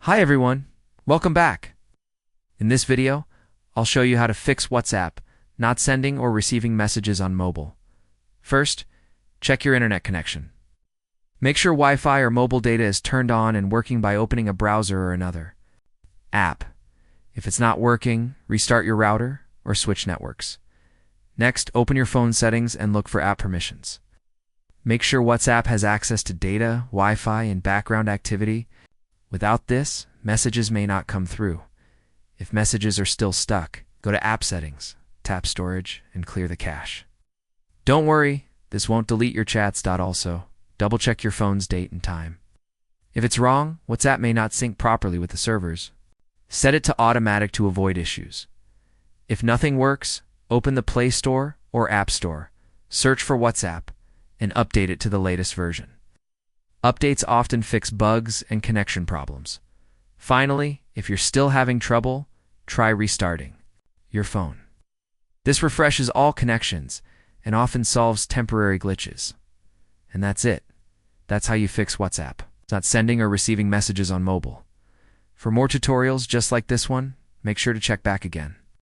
Hi everyone, welcome back. In this video, I'll show you how to fix WhatsApp not sending or receiving messages on mobile. First, check your internet connection. Make sure Wi-Fi or mobile data is turned on and working by opening a browser or another app. If it's not working, restart your router or switch networks. Next, open your phone settings and look for app permissions. Make sure WhatsApp has access to data, Wi-Fi, and background activity. Without this, messages may not come through. If messages are still stuck, go to App Settings, tap Storage, and clear the cache. Don't worry, this won't delete your chats. Also, double-check your phone's date and time. If it's wrong, WhatsApp may not sync properly with the servers. Set it to automatic to avoid issues. If nothing works, open the Play Store or App Store, search for WhatsApp, and update it to the latest version. Updates often fix bugs and connection problems. Finally, if you're still having trouble, try restarting your phone. This refreshes all connections and often solves temporary glitches. And that's it. That's how you fix WhatsApp not sending or receiving messages on mobile. For more tutorials just like this one, make sure to check back again.